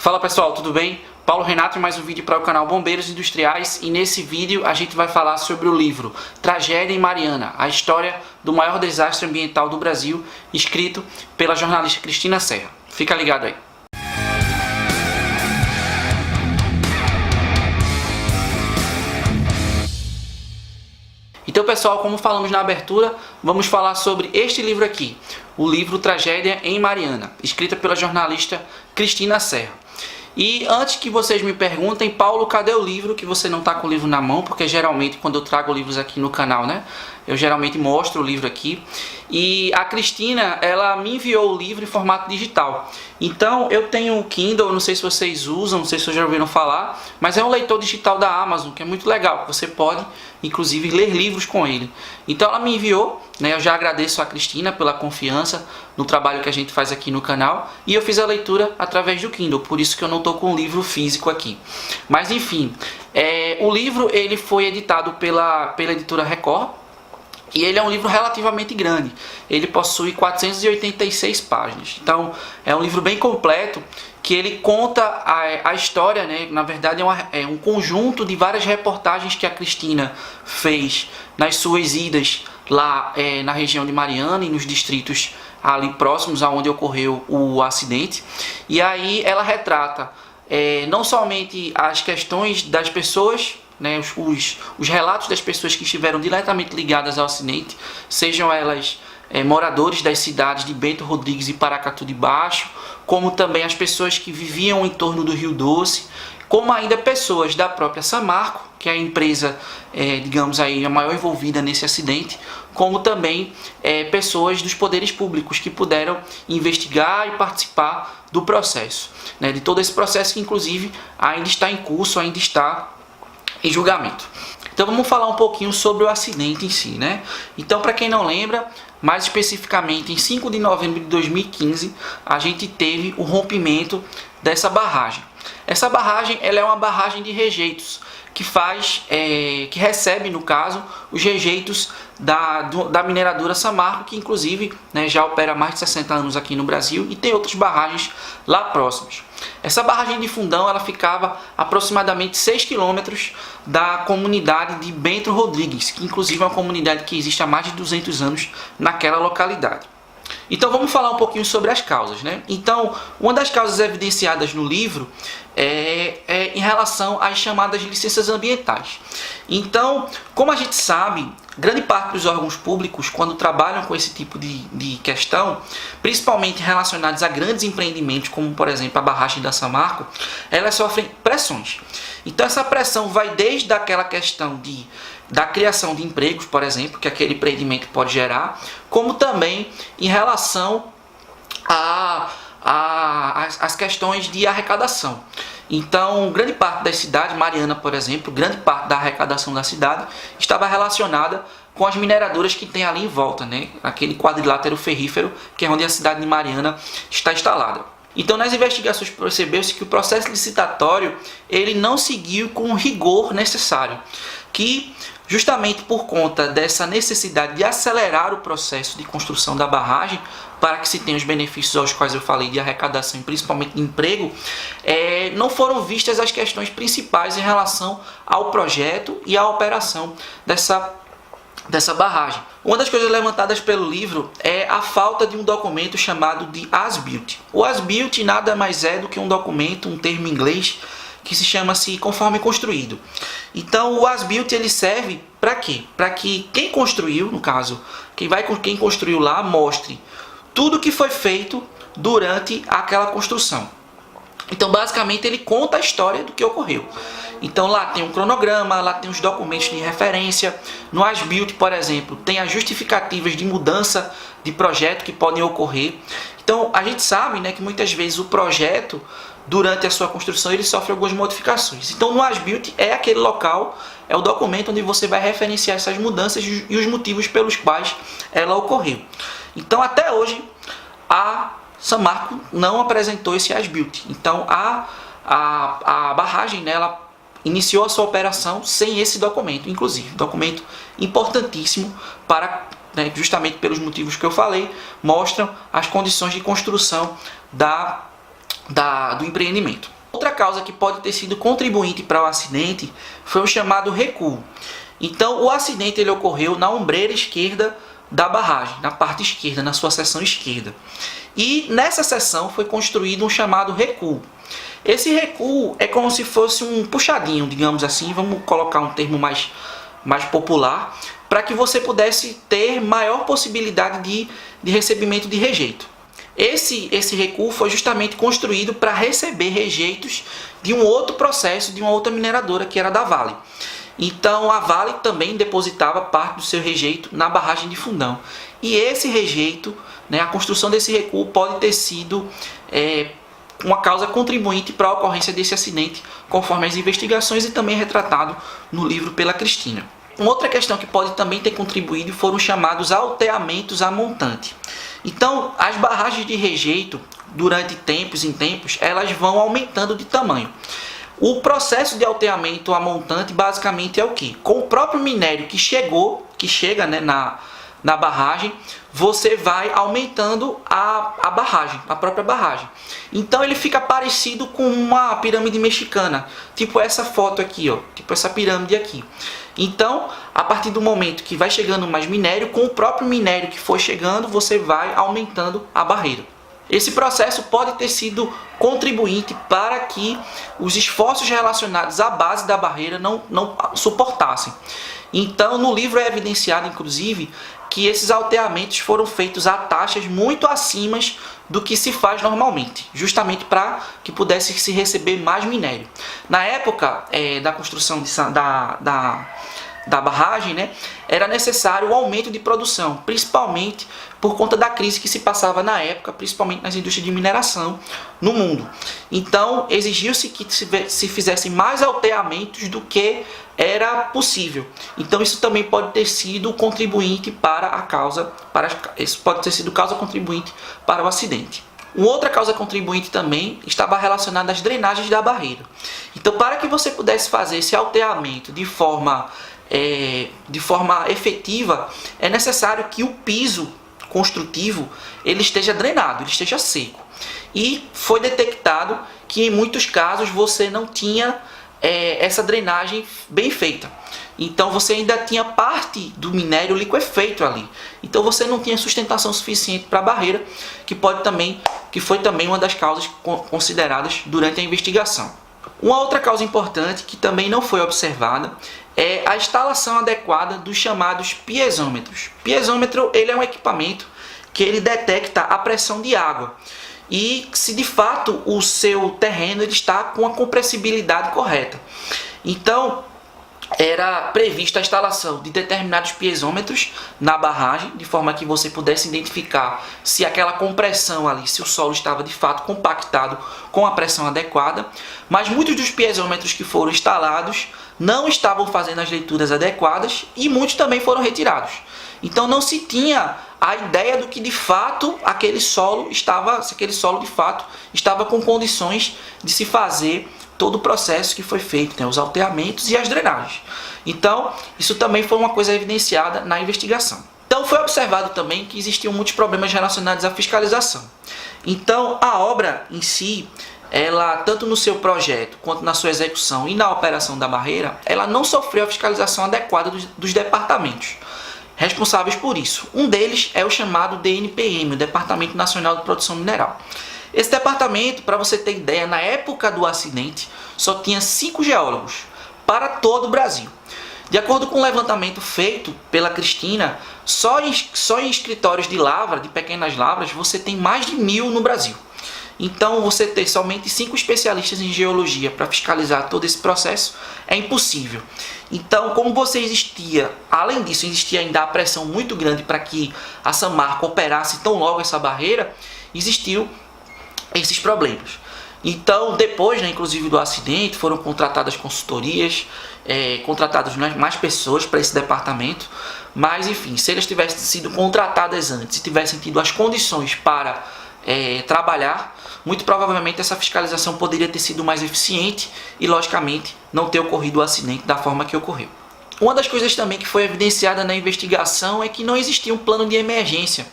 Fala pessoal, tudo bem? Paulo Renato em mais um vídeo para o canal Bombeiros Industriais, e nesse vídeo a gente vai falar sobre o livro Tragédia em Mariana, a história do maior desastre ambiental do Brasil, escrito pela jornalista Cristina Serra. Fica ligado aí. Então pessoal, como falamos na abertura, vamos falar sobre este livro aqui, o livro Tragédia em Mariana, escrita pela jornalista Cristina Serra. E antes que vocês me perguntem, Paulo, cadê o livro? Que você não está com o livro na mão, porque geralmente quando eu trago livros aqui no canal, né, eu geralmente mostro o livro aqui. E a Cristina, ela me enviou o livro em formato digital. Então eu tenho o Kindle, não sei se vocês usam, não sei se vocês já ouviram falar, mas é um leitor digital da Amazon, que é muito legal. Você pode, inclusive, ler livros com ele. Então ela me enviou, né, eu já agradeço a Cristina pela confiança no trabalho que a gente faz aqui no canal. E eu fiz a leitura através do Kindle, por isso que eu não estou com o livro físico aqui. Mas enfim, o livro ele foi editado pela editora Record. E ele é um livro relativamente grande, ele possui 486 páginas, então é um livro bem completo, que ele conta a história, né? Na verdade é um conjunto de várias reportagens que a Cristina fez nas suas idas lá na região de Mariana e nos distritos ali próximos aonde ocorreu o acidente. E aí ela retrata não somente as questões das pessoas, né, os relatos das pessoas que estiveram diretamente ligadas ao acidente, sejam elas moradores das cidades de Bento Rodrigues e Paracatu de Baixo, como também as pessoas que viviam em torno do Rio Doce, como ainda pessoas da própria Samarco, que é a empresa, digamos aí, a maior envolvida nesse acidente, como também pessoas dos poderes públicos que puderam investigar e participar do processo, né, de todo esse processo que inclusive ainda está em curso, ainda está em julgamento. Então vamos falar um pouquinho sobre o acidente em si, né? Então, para quem não lembra, mais especificamente em 5 de novembro de 2015, a gente teve o rompimento dessa barragem. Essa barragem, ela é uma barragem de rejeitos que recebe, no caso, os rejeitos da mineradora Samarco, que inclusive, né, já opera há mais de 60 anos aqui no Brasil, e tem outras barragens lá próximas. Essa barragem de Fundão, ela ficava aproximadamente 6 quilômetros da comunidade de Bento Rodrigues, que inclusive é uma comunidade que existe há mais de 200 anos naquela localidade. Então vamos falar um pouquinho sobre as causas, né? Então, uma das causas evidenciadas no livro é em relação às chamadas licenças ambientais. Então, como a gente sabe, grande parte dos órgãos públicos, quando trabalham com esse tipo de questão, principalmente relacionados a grandes empreendimentos, como por exemplo a barragem da Samarco, elas sofrem pressões. Então essa pressão vai desde aquela questão da criação de empregos, por exemplo, que aquele empreendimento pode gerar, como também em relação às questões de arrecadação. Então, grande parte das cidades, Mariana, por exemplo, grande parte da arrecadação da cidade estava relacionada com as mineradoras que tem ali em volta, né? Aquele quadrilátero ferrífero, que é onde a cidade de Mariana está instalada. Então, nas investigações percebeu-se que o processo licitatório ele não seguiu com o rigor necessário, que justamente por conta dessa necessidade de acelerar o processo de construção da barragem, para que se tenha os benefícios aos quais eu falei de arrecadação e principalmente de emprego, não foram vistas as questões principais em relação ao projeto e à operação dessa barragem. Uma das coisas levantadas pelo livro é a falta de um documento chamado de As-Built. O As-Built nada mais é do que um documento, um termo em inglês, que se chama-se conforme construído. Então o As-Built ele serve para quê? Para que quem construiu, no caso, quem construiu lá, mostre tudo que foi feito durante aquela construção. Então basicamente ele conta a história do que ocorreu. Então lá tem um cronograma, lá tem os documentos de referência. No As-Built, por exemplo, tem as justificativas de mudança de projeto que podem ocorrer. Então a gente sabe, né, que muitas vezes o projeto, durante a sua construção, ele sofre algumas modificações. Então no As-Built é aquele local, é o documento onde você vai referenciar essas mudanças e os motivos pelos quais ela ocorreu. Então até hoje a Samarco não apresentou esse As-Built. Então a barragem, né, ela iniciou a sua operação sem esse documento, inclusive. Documento importantíssimo para, né, justamente pelos motivos que eu falei, mostram as condições de construção do empreendimento. Outra causa que pode ter sido contribuinte para o acidente foi o chamado recuo. Então, o acidente ele ocorreu na ombreira esquerda da barragem, na parte esquerda, na sua seção esquerda. E nessa seção foi construído um chamado recuo. Esse recuo é como se fosse um puxadinho, digamos assim, vamos colocar um termo mais popular, para que você pudesse ter maior possibilidade de recebimento de rejeito. Esse recuo foi justamente construído para receber rejeitos de um outro processo, de uma outra mineradora, que era da Vale. Então a Vale também depositava parte do seu rejeito na barragem de Fundão. E esse rejeito, a construção desse recuo pode ter sido uma causa contribuinte para a ocorrência desse acidente, conforme as investigações e também retratado no livro pela Cristina. Uma outra questão que pode também ter contribuído foram os chamados alteamentos a montante. Então, as barragens de rejeito, durante tempos em tempos, elas vão aumentando de tamanho. O processo de alteamento a montante basicamente é o quê? Com o próprio minério que chega na barragem, você vai aumentando a barragem, a própria barragem. Então ele fica parecido com uma pirâmide mexicana, tipo essa foto aqui, tipo essa pirâmide aqui. Então, a partir do momento que vai chegando mais minério, com o próprio minério que foi chegando, você vai aumentando a barreira. Esse processo pode ter sido contribuinte para que os esforços relacionados à base da barreira não suportassem. Então, no livro é evidenciado, inclusive, que esses alteamentos foram feitos a taxas muito acima do que se faz normalmente, justamente para que pudesse se receber mais minério. Na época da construção da barragem, era necessário o aumento de produção, principalmente por conta da crise que se passava na época, principalmente nas indústrias de mineração no mundo. Então, exigiu-se que se fizessem mais alteamentos do que era possível. Então, isso também pode ter sido contribuinte para a causa, isso pode ter sido causa contribuinte para o acidente. Uma outra causa contribuinte também estava relacionada às drenagens da barreira. Então, para que você pudesse fazer esse alteamento de forma efetiva, é necessário que o piso construtivo ele esteja drenado, ele esteja seco. E foi detectado que em muitos casos você não tinha essa drenagem bem feita. Então você ainda tinha parte do minério liquefeito ali. Então você não tinha sustentação suficiente para a barreira, que foi também uma das causas consideradas durante a investigação. Uma outra causa importante que também não foi observada é a instalação adequada dos chamados piezômetros. Piezômetro ele é um equipamento que ele detecta a pressão de água e se de fato o seu terreno ele está com a compressibilidade correta. Então era prevista a instalação de determinados piezômetros na barragem, de forma que você pudesse identificar se aquela compressão ali, se o solo estava de fato compactado com a pressão adequada, mas muitos dos piezômetros que foram instalados não estavam fazendo as leituras adequadas e muitos também foram retirados. Então não se tinha a ideia do que de fato se aquele solo de fato estava com condições de se fazer todo o processo que foi feito, os alteamentos e as drenagens. Então, isso também foi uma coisa evidenciada na investigação. Então, foi observado também que existiam muitos problemas relacionados à fiscalização. Então, a obra em si, ela, tanto no seu projeto, quanto na sua execução e na operação da barreira, ela não sofreu a fiscalização adequada dos departamentos responsáveis por isso. Um deles é o chamado DNPM, o Departamento Nacional de Produção Mineral. Esse departamento, para você ter ideia, na época do acidente, só tinha 5 geólogos para todo o Brasil. De acordo com o levantamento feito pela Cristina, só em escritórios de lavra, de pequenas lavras, você tem mais de 1000 no Brasil. Então, você ter somente 5 especialistas em geologia para fiscalizar todo esse processo é impossível. Então, como você além disso, existia ainda a pressão muito grande para que a Samarco operasse tão logo essa barreira, existiu esses problemas. Então, depois, inclusive do acidente, foram contratadas consultorias, contratadas mais pessoas para esse departamento, mas enfim, se eles tivessem sido contratadas antes e tivessem tido as condições para trabalhar, muito provavelmente essa fiscalização poderia ter sido mais eficiente e, logicamente, não ter ocorrido o acidente da forma que ocorreu. Uma das coisas também que foi evidenciada na investigação é que não existia um plano de emergência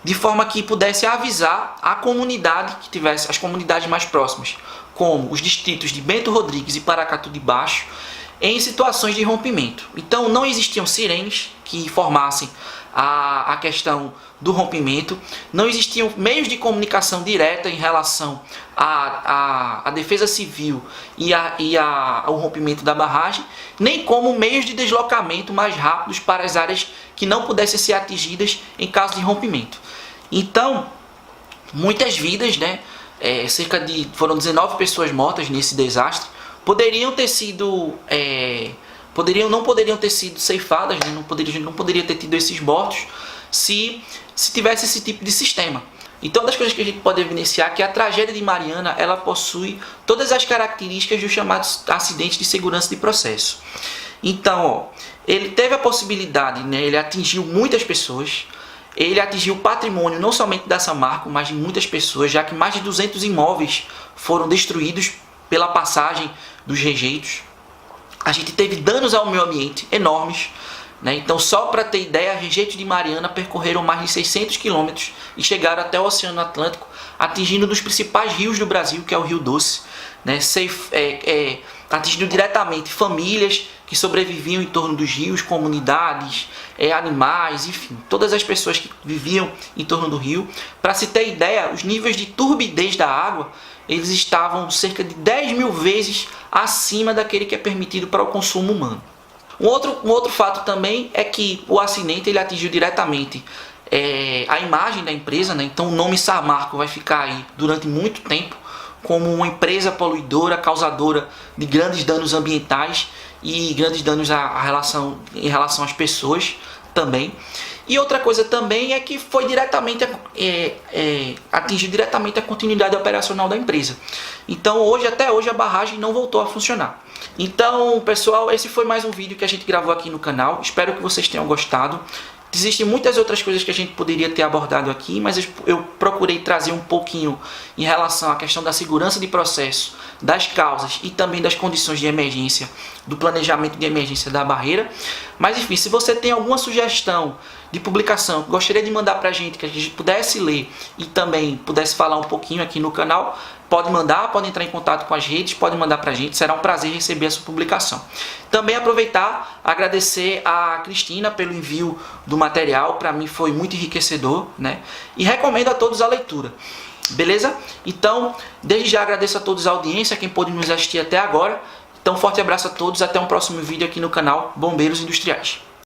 de forma que pudesse avisar a comunidade que tivesse, as comunidades mais próximas, como os distritos de Bento Rodrigues e Paracatu de Baixo, em situações de rompimento. Então não existiam sirenes que informassem a questão do rompimento, não existiam meios de comunicação direta em relação à defesa civil e ao rompimento da barragem, nem como meios de deslocamento mais rápidos para as áreas que não pudessem ser atingidas em caso de rompimento. Então, muitas vidas, né, foram 19 pessoas mortas nesse desastre, poderiam ter sido não poderiam ter sido ceifadas, né? não poderia ter tido esses mortos se tivesse esse tipo de sistema. Então, das coisas que a gente pode evidenciar é que a tragédia de Mariana ela possui todas as características dos chamados acidentes de segurança de processo. Então, ele teve a possibilidade, né? Ele atingiu muitas pessoas, ele atingiu o patrimônio não somente da Samarco, mas de muitas pessoas, já que mais de 200 imóveis foram destruídos pela passagem dos rejeitos. A gente teve danos ao meio ambiente enormes, né? Então, só para ter ideia, rejeitos de Mariana percorreram mais de 600 quilômetros e chegaram até o Oceano Atlântico, atingindo um dos principais rios do Brasil, que é o Rio Doce, né? Atingindo diretamente famílias que sobreviviam em torno dos rios, comunidades, animais, enfim, todas as pessoas que viviam em torno do rio. Para se ter ideia, os níveis de turbidez da água, eles estavam cerca de 10 mil vezes acima daquele que é permitido para o consumo humano. Um outro fato também é que o acidente ele atingiu diretamente a imagem da empresa, né? Então o nome Samarco vai ficar aí durante muito tempo como uma empresa poluidora, causadora de grandes danos ambientais e grandes danos em relação às pessoas também. E outra coisa também é que foi atingiu diretamente a continuidade operacional da empresa. Então até hoje a barragem não voltou a funcionar. Então, pessoal, esse foi mais um vídeo que a gente gravou aqui no canal. Espero que vocês tenham gostado. Existem muitas outras coisas que a gente poderia ter abordado aqui, mas eu procurei trazer um pouquinho em relação à questão da segurança de processo, das causas e também das condições de emergência, do planejamento de emergência da barreira. Mas enfim, se você tem alguma sugestão de publicação que gostaria de mandar para a gente pudesse ler e também pudesse falar um pouquinho aqui no canal, pode mandar, pode entrar em contato com as redes, pode mandar para a gente, será um prazer receber a sua publicação. Também aproveitar, agradecer a Cristina pelo envio do material, para mim foi muito enriquecedor, né? E recomendo a todos a leitura, beleza? Então, desde já agradeço a todos a audiência, quem pôde nos assistir até agora. Então, forte abraço a todos, até um próximo vídeo aqui no canal Bombeiros Industriais.